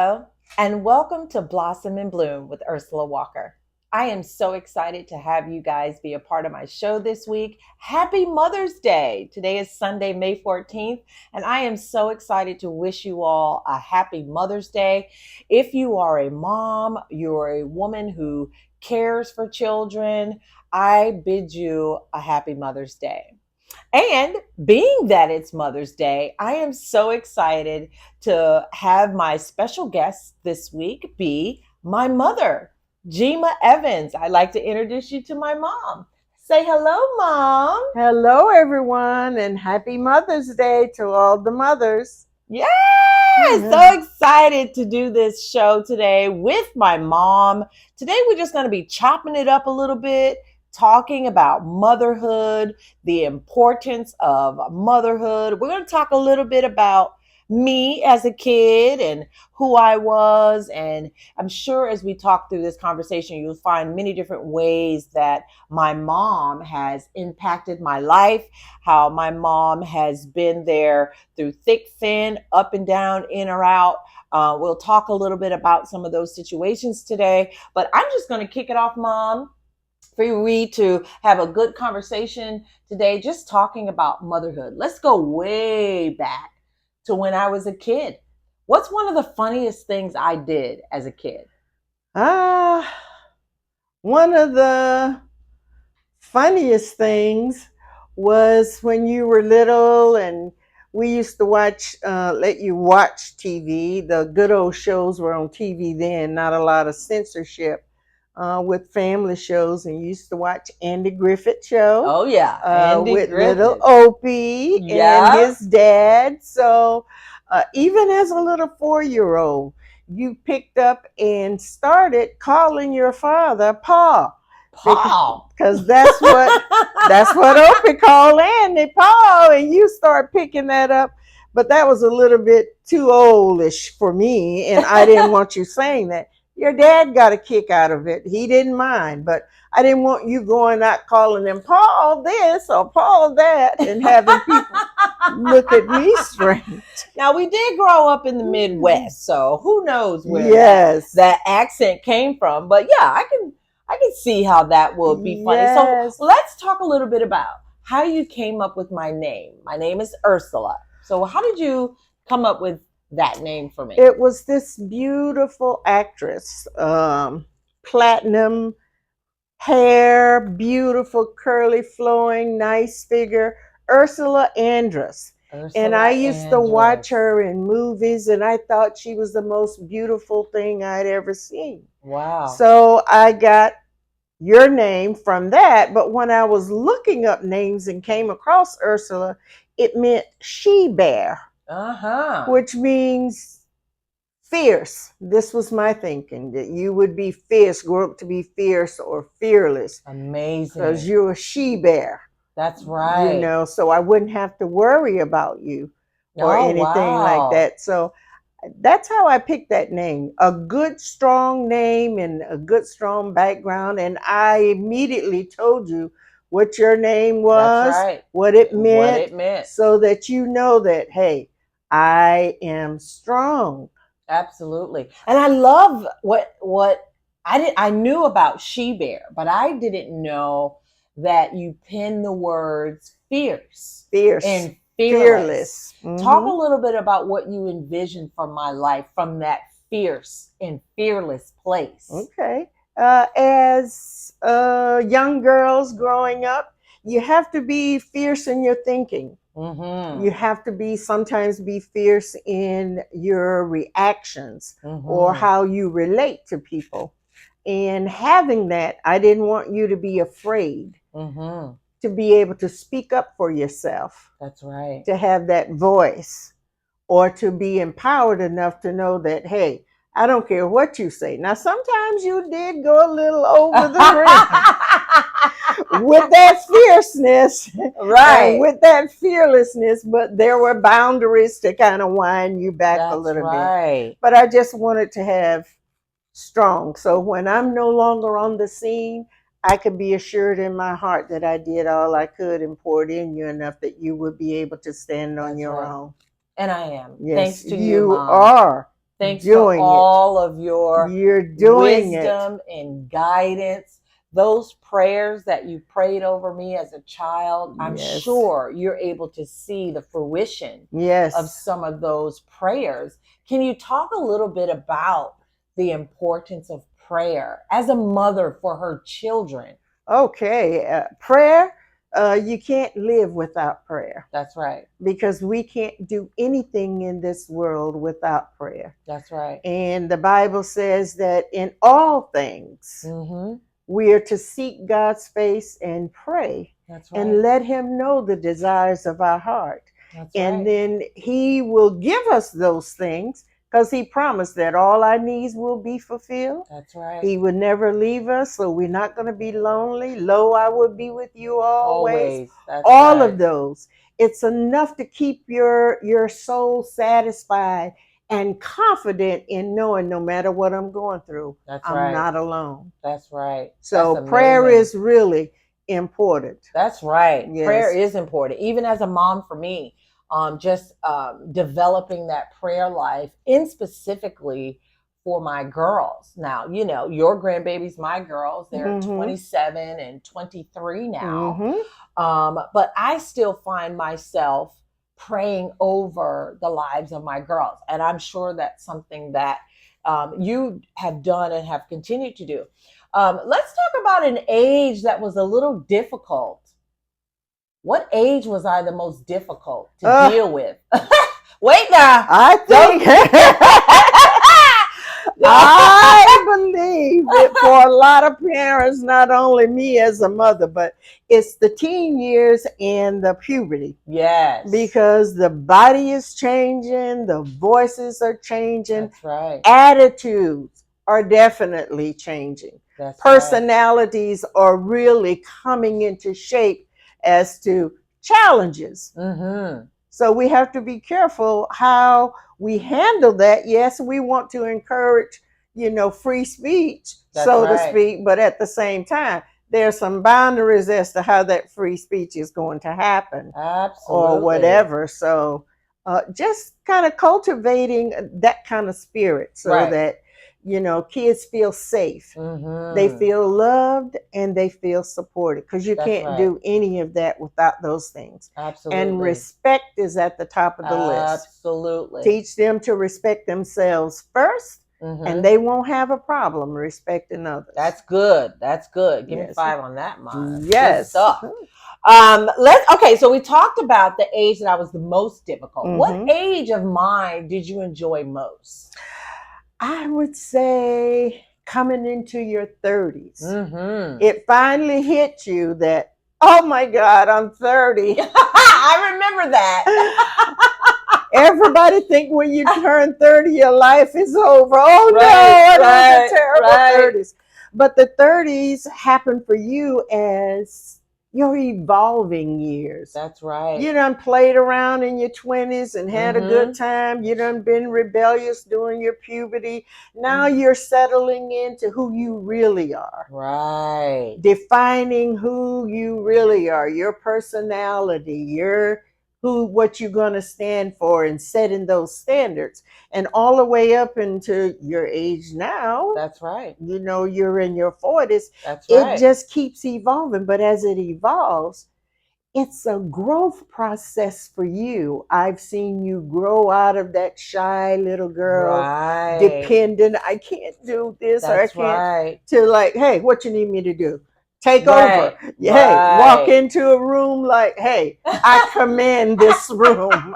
Hello, and welcome to Blossom and Bloom with Ursula Walker. I am so excited to have you guys be a part of my show this week. Happy Mother's Day! Today is Sunday, May 14th, and I am so excited to wish you all a happy Mother's Day. If you are a mom, you're a woman who cares for children, I bid you a happy Mother's Day. And being that it's Mother's Day, I am so excited to have my special guest this week be my mother, Jima Evans. I'd like to introduce you to my mom. Say hello, Mom. Hello, everyone, and happy Mother's Day to all the mothers. Yeah, so excited to do this show today with my mom. Today, we're just going to be chopping it up a little bit, talking about motherhood, the importance of motherhood. We're going to talk a little bit about me as a kid and who I was. And I'm sure as we talk through this conversation, you'll find many different ways that my mom has impacted my life, how my mom has been there through thick, thin, up and down, in or out. We'll talk a little bit about some of those situations today, but I'm just going to kick it off, Mom, for we to have a good conversation today, just talking about motherhood. Let's go way back to when I was a kid. What's one of the funniest things I did as a kid? One of the funniest things was when you were little and we used to let you watch TV. The good old shows were on TV then, not a lot of censorship with family shows. And you used to watch Andy Griffith show. Oh, yeah. Andy with Griffith. little Opie Yeah. and his dad. So even as a little 4-year-old, you picked up and started calling your father Pa. Paul. Because that's what Opie called Andy, Paul, and you start picking that up. But that was a little bit too oldish for me, and I didn't want you saying that. Your dad got a kick out of it. He didn't mind, but I didn't want you going out calling him Paul this or Paul that and having people look at me strange. Now, we did grow up in the Midwest, so who knows where Yes. that accent came from. But yeah, I can see how that would be funny. Yes. So let's talk a little bit about how you came up with my name. My name is Ursula. So how did you come up with that name for me? It was this beautiful actress, platinum hair, beautiful curly flowing, nice figure, Ursula Andress. And I used to watch her in movies, and I thought she was the most beautiful thing I'd ever seen. Wow. So I got your name from that. But when I was looking up names and came across Ursula, it meant she bear, which means fierce. This was my thinking, that you would be fierce, grow up to be fierce or fearless. Amazing. Because you're a she bear. That's right. You know, so I wouldn't have to worry about you or anything like that. So that's how I picked that name. A good, strong name and a good, strong background. And I immediately told you what your name was, that's right, what it meant, so that you know that, hey, I am strong. Absolutely. And I love what I knew about she bear, but I didn't know that you pin the words fierce and fearless. Talk a little bit about what you envisioned for my life from that fierce and fearless place. Okay. As young girls growing up, you have to be fierce in your thinking. You have to sometimes be fierce in your reactions or how you relate to people. And having that, I didn't want you to be afraid to be able to speak up for yourself. That's right. To have that voice or to be empowered enough to know that, hey, I don't care what you say. Now, sometimes you did go a little over the rim with that fierceness, right? With that fearlessness, but there were boundaries to kind of wind you back a little bit. But I just wanted to have strong. So when I'm no longer on the scene, I could be assured in my heart that I did all I could and poured in you enough that you would be able to stand on your own. And I am. Yes, thanks to you, you Mom. are. Thanks to doing it. all of your You're doing wisdom and guidance. Those prayers that you prayed over me as a child, I'm Yes. sure you're able to see the fruition Yes. of some of those prayers. Can you talk a little bit about the importance of prayer as a mother for her children? Okay. Prayer, you can't live without prayer. That's right. Because we can't do anything in this world without prayer. That's right. And the Bible says that in all things, we are to seek God's face and pray. That's right. And let him know the desires of our heart. That's and right. then he will give us those things because he promised that all our needs will be fulfilled. That's right. He would never leave us, so we're not going to be lonely. Lo, I will be with you always. That's all right. of those. It's enough to keep your soul satisfied and confident in knowing no matter what I'm going through, That's I'm right. not alone. That's right. So That's prayer amazing. is really important. That's right. Yes. Prayer is important. Even as a mom for me, just developing that prayer life in specifically for my girls. Now, you know, your grandbabies, my girls, they're 27 and 23 now. But I still find myself praying over the lives of my girls. And I'm sure that's something that you have done and have continued to do. Let's talk about an age that was a little difficult. What age was I the most difficult to deal with? Wait now. I think I believe that for a lot of parents, not only me as a mother, but it's the teen years and the puberty. Yes. Because the body is changing, the voices are changing. That's right. Attitudes are definitely changing. That's Personalities are really coming into shape as to challenges. So we have to be careful how we handle that. Yes, we want to encourage, free speech, to speak, but at the same time, there are some boundaries as to how that free speech is going to happen. Absolutely. Or whatever. So just kind of cultivating that kind of spirit so that, kids feel safe. They feel loved and they feel supported because you can't do any of that without those things. Absolutely. And respect is at the top of the list. Absolutely. Teach them to respect themselves first. And they won't have a problem respecting others. That's good. That's good. Give me 5 on that, Mom. Yes. Good stuff. So we talked about the age that I was the most difficult. What age of mine did you enjoy most? I would say coming into your 30s. It finally hit you that, oh my God, I'm 30. I remember that. Everybody think when you turn 30, your life is over. Oh no, it was a terrible 30s. But the 30s happen for you as your evolving years. That's right. You done played around in your 20s and had a good time. You done been rebellious during your puberty. Now you're settling into who you really are. Right. Defining who you really are, your personality, what you're going to stand for, and setting those standards. And all the way up into your age now. That's right. You're in your 40s. That's right. It just keeps evolving. But as it evolves, it's a growth process for you. I've seen you grow out of that shy little girl, dependent. I can't do this or I can't. To like, hey, what you need me to do? Take over. Hey, walk into a room like, hey, I command this room.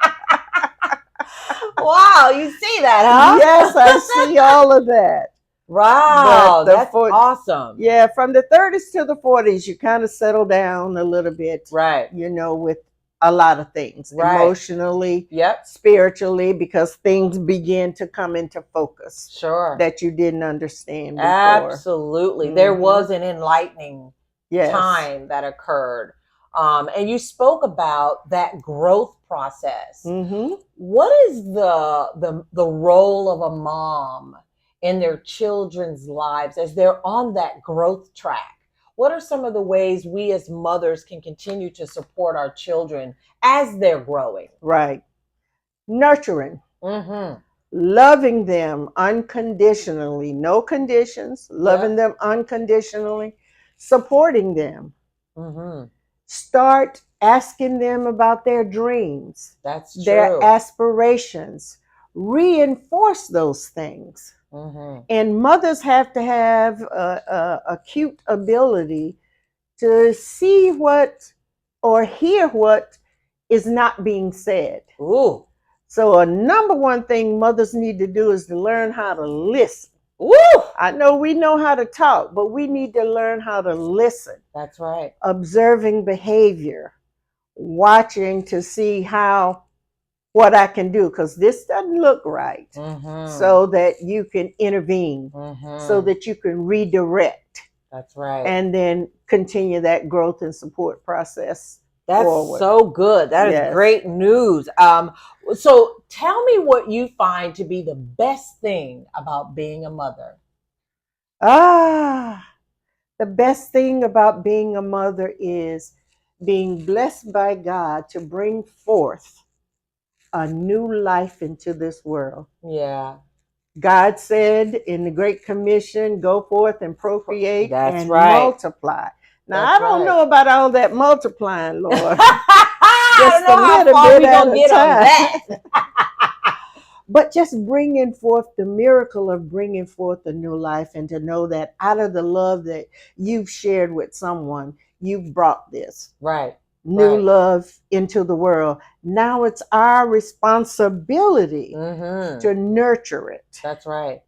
Wow, you see that, huh? Yes, I see all of that. Wow, that's awesome. Yeah, from the 30s to the 40s, you kind of settle down a little bit. Right. With a lot of things. Emotionally, spiritually, because things begin to come into focus. Sure. That you didn't understand before. Absolutely. There was an enlightening time that occurred. And you spoke about that growth process. What is the role of a mom in their children's lives as they're on that growth track? What are some of the ways we as mothers can continue to support our children as they're growing? Right. Nurturing. loving them unconditionally, no conditions, loving Yep. them unconditionally, supporting them. Mm-hmm. Start asking them about their dreams, That's their true. aspirations. Reinforce those things. Mm-hmm. And mothers have to have a acute ability to see what or hear what is not being said. Ooh. So, a number one thing mothers need to do is to learn how to listen. Woo! I know we know how to talk, but we need to learn how to listen, That's right. observing behavior, watching to see how what I can do because this doesn't look right, Mm-hmm. so that you can intervene, so Mm-hmm. that you can redirect, That's right. and then continue that growth and support process That's forward. so good. That is Yes. great news. So tell me what you find to be the best thing about being a mother. Ah, the best thing about being a mother is being blessed by God to bring forth a new life into this world. Yeah, God said in the Great Commission, go forth and procreate that's and right. multiply. Now, I That's don't right. know about all that multiplying, Lord, I don't just a know how little far bit we at gonna a get on time. that. But just bringing forth the miracle of bringing forth a new life, and to know that out of the love that you've shared with someone, you've brought this Right. new Right. love into the world. Now it's our responsibility Mm-hmm. to nurture it, That's right.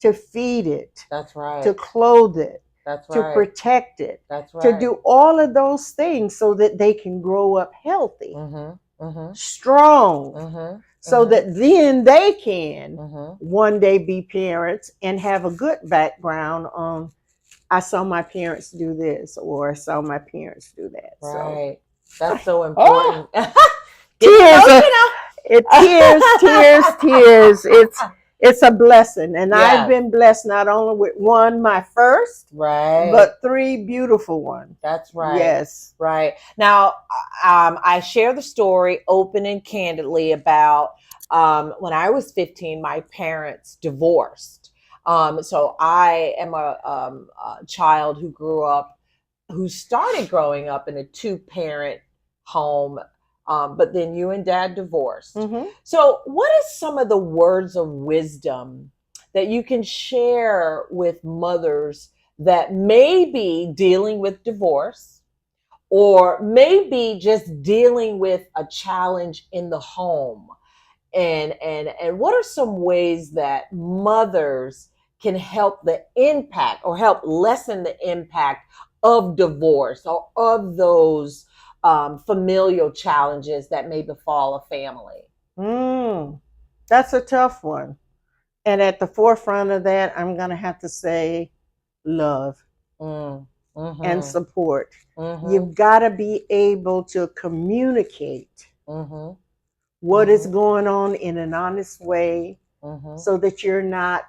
to feed it, That's to right. clothe it, That's to right. protect it, That's to right. do all of those things so that they can grow up healthy, Mm-hmm. Mm-hmm. strong, Mm-hmm. so Mm-hmm. that then they can Mm-hmm. one day be parents and have a good background on, I saw my parents do this or I saw my parents do that. So, Right. That's so oh, important. Get the tears, emotional. tears. It's a blessing, and I've Yeah. been blessed not only with one, my first, Right. but three beautiful ones. That's right. Yes. Right. Now, I share the story open and candidly about when I was 15, my parents divorced. So I am a child who who started growing up in a two-parent home, but then you and dad divorced. Mm-hmm. So, what is some of the words of wisdom that you can share with mothers that may be dealing with divorce or maybe just dealing with a challenge in the home? And what are some ways that mothers can help the impact or help lessen the impact of divorce or of those familial challenges that may befall a family? Mm, that's a tough one. And at the forefront of that, I'm going to have to say love Mm, and mm-hmm, support. mm-hmm, You've got to be able to communicate mm-hmm, what is mm-hmm, going on in an honest way, mm-hmm. so that you're not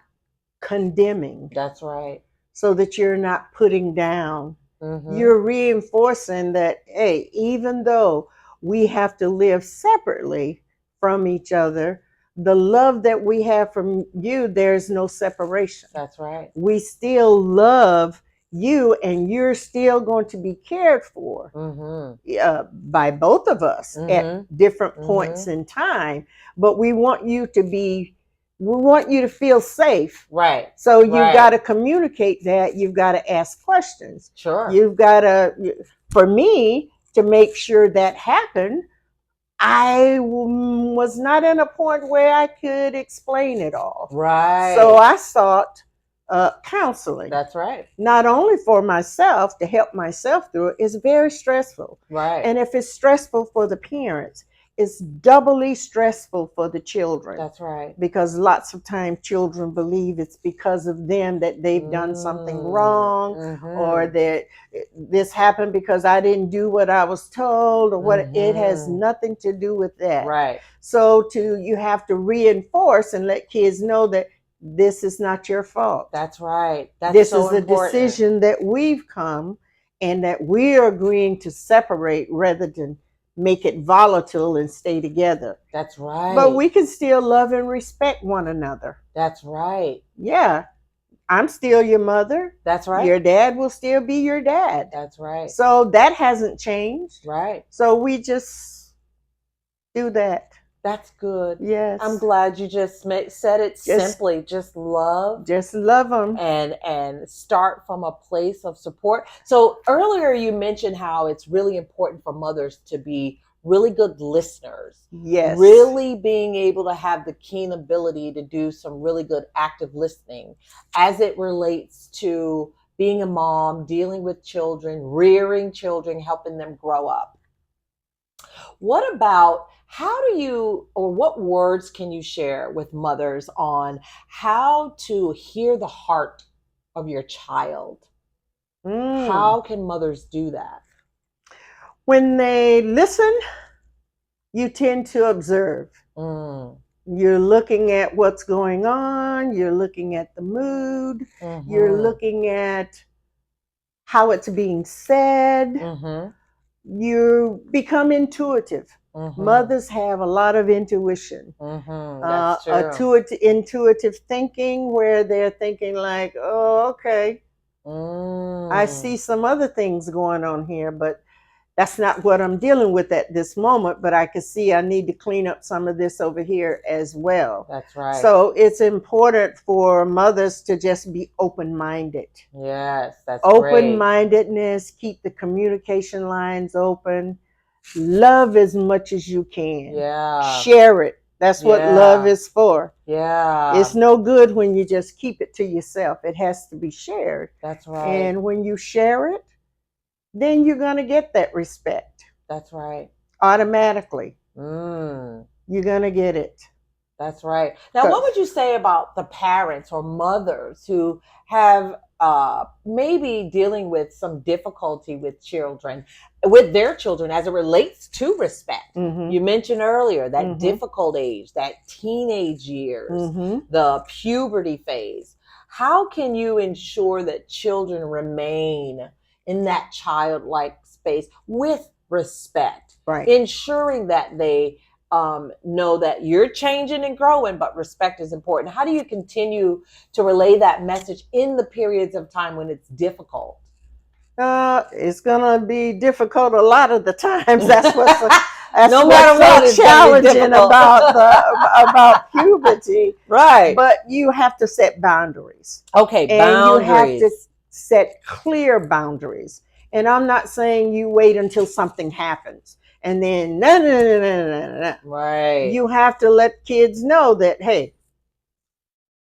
condemning, That's right. so that you're not putting down. Mm-hmm. You're reinforcing that, hey, even though we have to live separately from each other, the love that we have from you, there's no separation. That's right. We still love you, and you're still going to be cared for Mm-hmm. by both of us at Mm-hmm. different points Mm-hmm. in time. But we want you to feel safe. Right. So you've got Right. to communicate that. You've got to ask questions. Sure. You've got to, for me, to make sure that happened, I was not in a point where I could explain it all. So Right. I sought counseling, That's right. not only for myself to help myself through it. It's very stressful. Right. And if it's stressful for the parents, it's doubly stressful for the children, That's right. because lots of times children believe it's because of them that they've done something wrong, or Mm-hmm. that this happened because I didn't do what I was told, or what. It has Mm-hmm. nothing to do with that. Right. So you have to reinforce and let kids know that this is not your fault. That's right. That's This so is a important. decision that we've come, and that we're agreeing to separate rather than make it volatile and stay together. That's right. But we can still love and respect one another. That's right. Yeah. I'm still your mother. That's right. Your dad will still be your dad. That's right. So that hasn't changed. Right. So we just do that. That's good. Yes. I'm glad you just said it simply. Just love. Just love them. And start from a place of support. So earlier you mentioned how it's really important for mothers to be really good listeners. Yes. Really being able to have the keen ability to do some really good active listening as it relates to being a mom, dealing with children, rearing children, helping them grow up. What about what words can you share with mothers on how to hear the heart of your child? How can mothers do that? When they listen, you tend to observe. You're looking at what's going on. You're looking at the mood. You're looking at how it's being said. You become intuitive. Mothers have a lot of intuition. That's true. Intuitive thinking, where they're thinking like, oh, okay, I see some other things going on here, but that's not what I'm dealing with at this moment. But I can see I need to clean up some of this over here as well. That's right. So it's important for mothers to just be open-minded. Yes, that's open-mindedness, keep the communication lines open. Love as much as you can. Yeah. Share it. That's what love is for. Yeah. It's no good when you just keep it to yourself. It has to be shared. That's right. And when you share it, then you're going to get that respect. That's right. Automatically. You're going to get it. That's right. Now, what would you say about the parents or mothers who have maybe dealing with some difficulty with their children as it relates to respect? You mentioned earlier that difficult age, that teenage years, the puberty phase. How can you ensure that children remain in that childlike space with respect? Right. Ensuring that they know that you're changing and growing, but respect is important. How do you continue to relay that message in the periods of time when it's difficult? It's gonna be difficult a lot of the times. That's what's no matter what, so challenging about puberty. Right. But you have to set boundaries. Okay, and boundaries. You have to set clear boundaries. And I'm not saying you wait until something happens and then no. Right. You have to let kids know that, hey,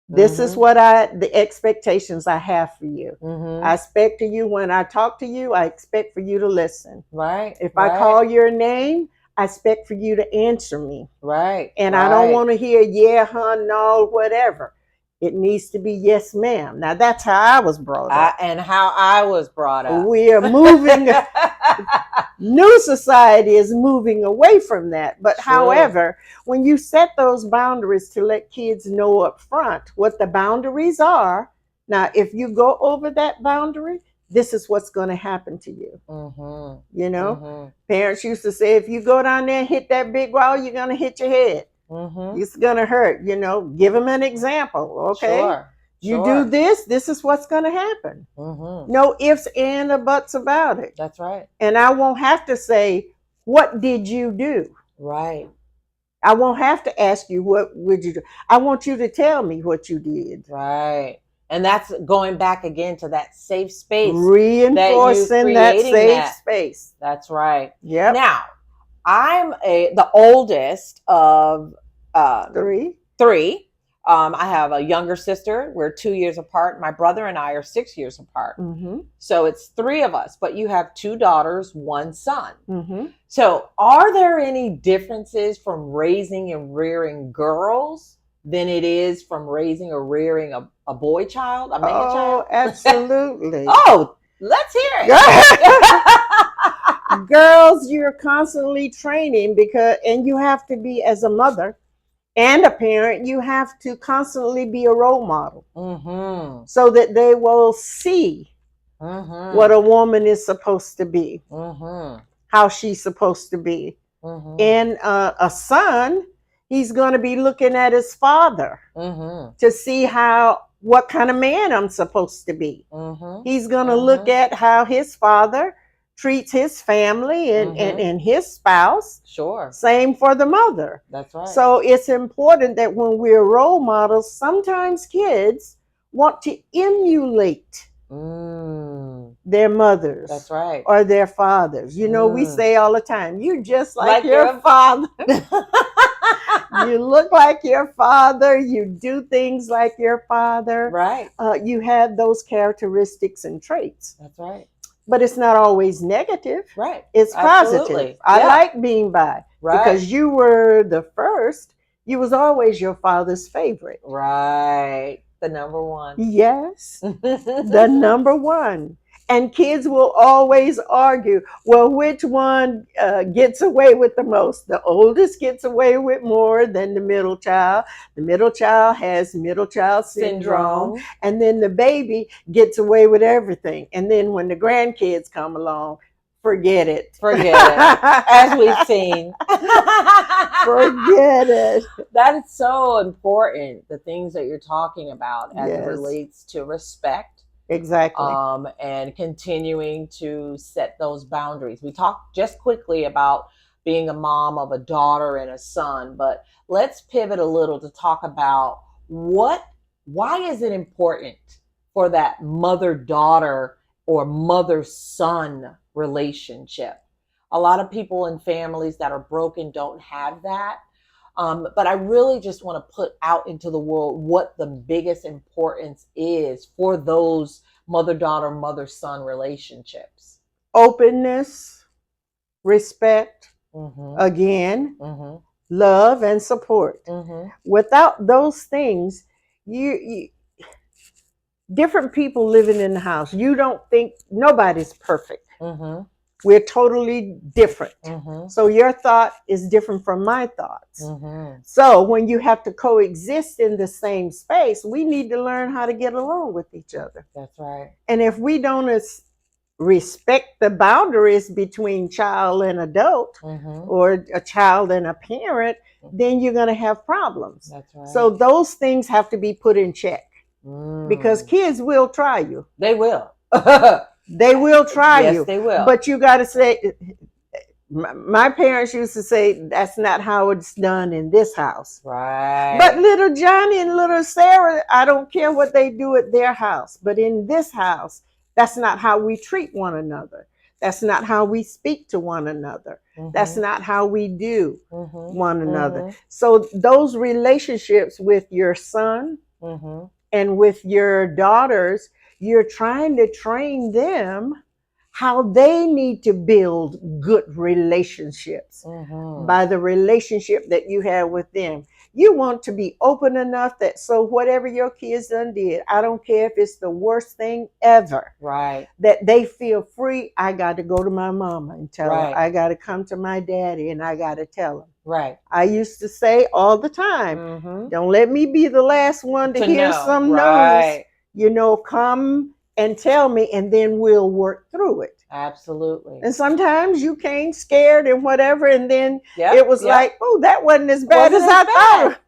this is what the expectations I have for you. I expect to you when I talk to you, I expect for you to listen. Right. If I call your name, I expect for you to answer me. Right. And I don't want to hear yeah, huh, no, whatever. It needs to be yes, ma'am. Now that's how I was brought up. And how I was brought up. We are moving. New society is moving away from that. But however, when you set those boundaries to let kids know up front what the boundaries are, now if you go over that boundary, this is what's going to happen to you. You know, parents used to say, if you go down there and hit that big wall, you're going to hit your head. It's going to hurt. You know, give them an example. Okay. You do this, this is what's going to happen. No ifs and or buts about it. That's right. And I won't have to say, what did you do? Right. I won't have to ask you, what would you do? I want you to tell me what you did. Right. And that's going back again to that safe space. Reinforcing that safe space. That's right. Yeah. Now, I'm the oldest of three. I have a younger sister. We're 2 years apart. My brother and I are 6 years apart. So it's three of us, but you have two daughters, one son. So are there any differences from raising and rearing girls than it is from raising or rearing a boy child, a man child? Oh, absolutely. Oh, let's hear it. Girls, you're constantly training and you have to be, as a mother and a parent, you have to constantly be a role model so that they will see what a woman is supposed to be, how she's supposed to be. Mm-hmm. And a son, he's going to be looking at his father Mm-hmm. to see what kind of man I'm supposed to be. Mm-hmm. He's going to look Mm-hmm. at how his father treats his family Mm-hmm. and his spouse. Sure. Same for the mother. That's right. So it's important that when we're role models, sometimes kids want to emulate their mothers. That's right. Or their fathers. You know, we say all the time, you're just like your father. You look like your father. You do things like your father. Right. You have those characteristics and traits. That's right. But it's not always negative. Right. It's positive. I like being by. Right. Because you were the first. You was always your father's favorite. Right. The number one. Yes. The number one. And kids will always argue, well, which one gets away with the most? The oldest gets away with more than the middle child. The middle child has middle child syndrome. And then the baby gets away with everything. And then when the grandkids come along, forget it. Forget it. As we've seen. Forget it. That is so important. The things that you're talking about as it relates to respect. Exactly. And continuing to set those boundaries. We talked just quickly about being a mom of a daughter and a son, but let's pivot a little to talk about why is it important for that mother-daughter or mother-son relationship? A lot of people in families that are broken don't have that. But I really just want to put out into the world what the biggest importance is for those mother-daughter, mother-son relationships. Openness, respect, again, love and support. Without those things, you different people living in the house, you don't think nobody's perfect. We're totally different. So your thought is different from my thoughts. So when you have to coexist in the same space, we need to learn how to get along with each other. That's right. And if we don't respect the boundaries between child and adult, or a child and a parent, then you're going to have problems. That's right. So those things have to be put in check. Because kids will try you. They will. They will try you. Yes, they will. But you got to say, my parents used to say, that's not how it's done in this house. Right. But little Johnny and little Sarah, I don't care what they do at their house. But in this house, that's not how we treat one another. That's not how we speak to one another. That's not how we do one another. So those relationships with your son and with your daughters, you're trying to train them how they need to build good relationships by the relationship that you have with them. You want to be open enough that so whatever your kids done did, I don't care if it's the worst thing ever. Right. That they feel free. I got to go to my mama and tell her. I got to come to my daddy and I got to tell him. Right. I used to say all the time, don't let me be the last one to hear some news. You know, come and tell me and then we'll work through it. Absolutely. And sometimes you came scared and whatever, and then it was like, oh, that wasn't as bad as I thought.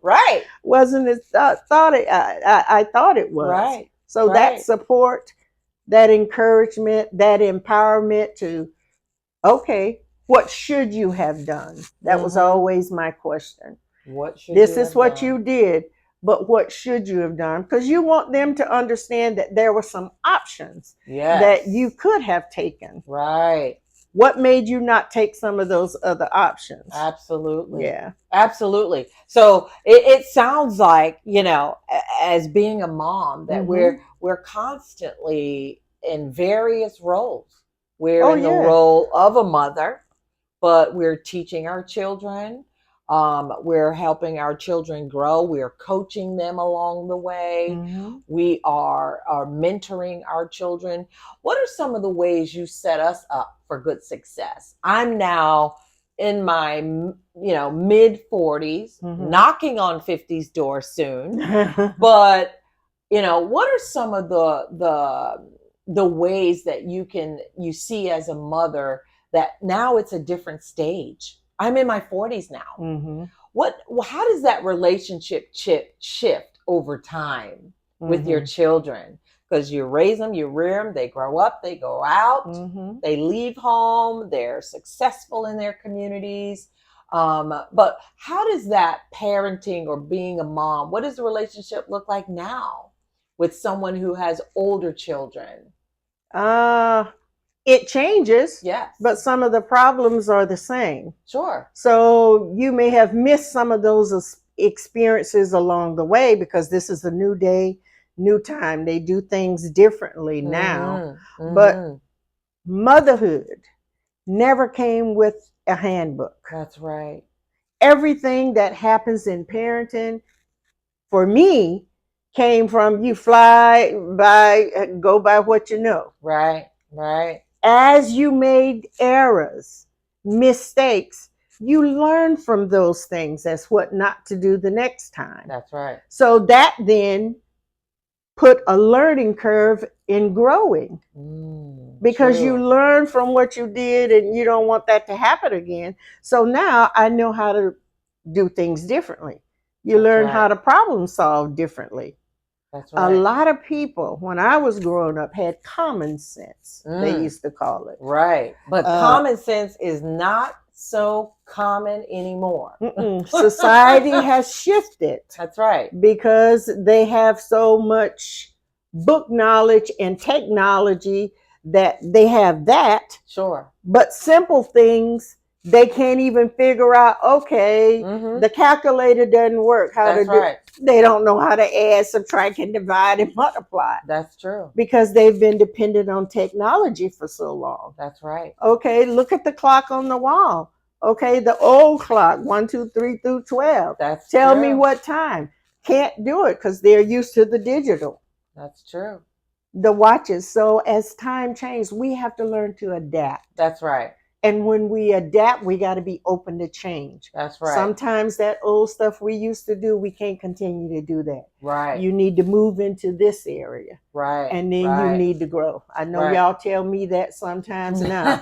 Right. Wasn't as I thought it was. Right. So that support, that encouragement, that empowerment to, okay, what should you have done? That was always my question. What should this is what you did, but what should you have done? Because you want them to understand that there were some options that you could have taken. Right. What made you not take some of those other options? Absolutely. Yeah. Absolutely. So it sounds like, you know, as being a mom, that we're constantly in various roles. We're in the role of a mother, but we're teaching our children. We're helping our children grow. We're coaching them along the way. We are mentoring our children. What are some of the ways you set us up for good success? I'm now in my, mid 40s, knocking on 50's door soon. But, what are some of the ways that you see as a mother that now it's a different stage? I'm in my 40s now. Mm-hmm. How does that relationship shift over time with your Mm-hmm. children? Because you raise them, you rear them, they grow up, they go out, Mm-hmm. they leave home, they're successful in their communities. But how does that parenting or being a mom, what does the relationship look like now with someone who has older children? Uh, it changes, Yes. but some of the problems are the same. Sure. So you may have missed some of those experiences along the way because this is a new day, new time. They do things differently now. Mm-hmm. But Mm-hmm. motherhood never came with a handbook. That's right. Everything that happens in parenting, for me, came from you fly by, go by what you know. Right. Right. As you made errors, mistakes, you learn from those things as what not to do the next time. That's right. So that then put a learning curve in growing because you True. learn from what you did and you don't want that to happen again. So now I know how to do things differently. You That's learn how right. to problem solve differently. That's A right. lot of people, when I was growing up, had common sense, they Mm, used to call it. right. But Uh, common sense is not so common anymore. Society has shifted That's right. because they have so much book knowledge and technology that they have that, Sure. but simple things they can't even figure out. Okay, Mm-hmm. the calculator doesn't work. How to That's do? right. They don't know how to add, subtract, and divide and multiply That's true. because they've been dependent on technology for so long. That's right. Okay, look at the clock on the wall. Okay, the old clock, 1, 2, 3 through 12. That's Tell me true. what time. Can't do it because they're used to the digital, That's true. the watches. So as time changes, we have to learn to adapt. That's right. And when we adapt, we got to be open to change. That's right. Sometimes that old stuff we used to do, we can't continue to do that. Right. You need to move into this area. Right. And then right. you need to grow. I know Right. y'all tell me that sometimes now.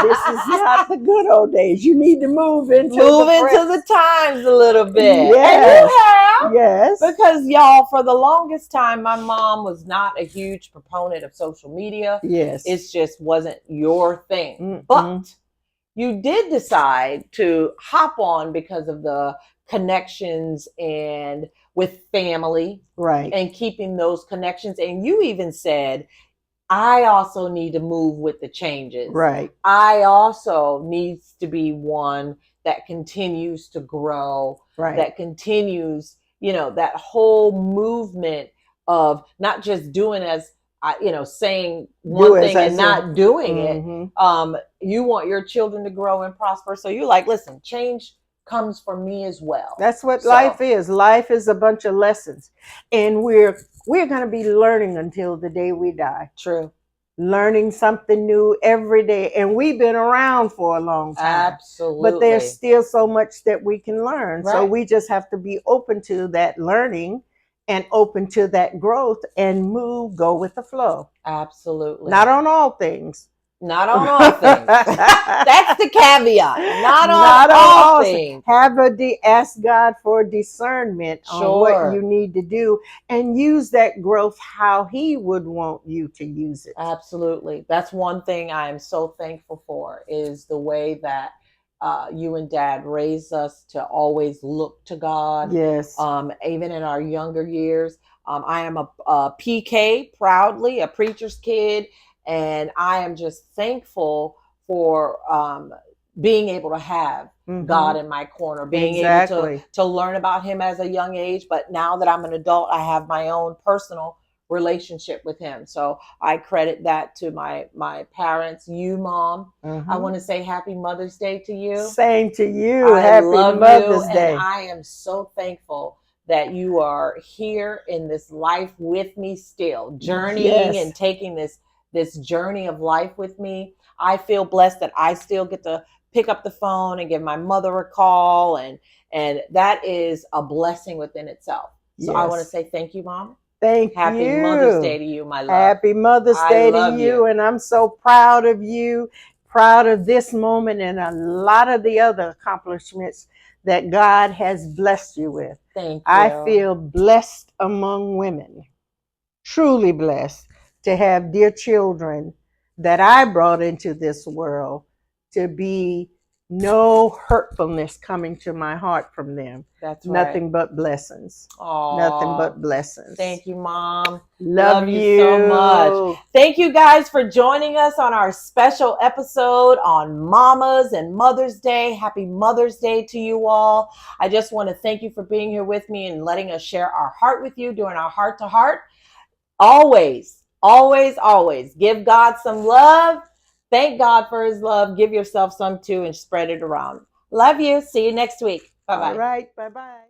This is not the good old days. You need to move into the times a little bit. Yes. And you have. Yes. Because y'all, for the longest time, my mom was not a huge proponent of social media. Yes. It just wasn't your thing. Mm-mm. But you did decide to hop on because of the connections and with family. Right. And keeping those connections. And you even said, I also need to move with the changes. Right. I also needs to be one that continues to grow, Right. that continues, that whole movement of not just doing as saying one thing and not doing it. You want your children to grow and prosper. So you're like, listen, change comes from me as well. That's what life is. Life is a bunch of lessons. And we're going to be learning until the day we die. True. Learning something new every day. And we've been around for a long time. Absolutely. But there's still so much that we can learn. Right. So we just have to be open to that learning and open to that growth and go with the flow. Absolutely. Not on all things. Not on all things. That's the caveat. Not on all things. Ask God for discernment on what you need to do and use that growth how He would want you to use it. Absolutely. That's one thing I am so thankful for is the way that you and Dad raised us to always look to God. Yes. Even in our younger years. I am a PK, proudly, a preacher's kid. And I am just thankful for being able to have God in my corner, being able to learn about Him as a young age. But now that I'm an adult, I have my own personal relationship with Him. So I credit that to my parents, you, Mom. I want to say Happy Mother's Day to you. Same to you. Happy Mother's Day. And I am so thankful that you are here in this life with me still, journeying and taking this journey of life with me. I feel blessed that I still get to pick up the phone and give my mother a call, and that is a blessing within itself. So I want to say thank you, Mom. Thank you. Happy Mother's Day to you, my love. Happy Mother's Day to you, and I'm so proud of you. proud of this moment and a lot of the other accomplishments that God has blessed you with. Thank you. I feel blessed among women, truly blessed to have dear children that I brought into this world, to be no hurtfulness coming to my heart from them. That's Nothing right. but blessings. Aww. Nothing but blessings. Thank you, Mom. Love you so much. Thank you guys for joining us on our special episode on Mamas and Mother's Day. Happy Mother's Day to you all. I just want to thank you for being here with me and letting us share our heart with you during our heart to heart. Always, always, always give God some love. Thank God for his love. Give yourself some too and spread it around. Love you. See you next week. Bye-bye. All right. Bye-bye.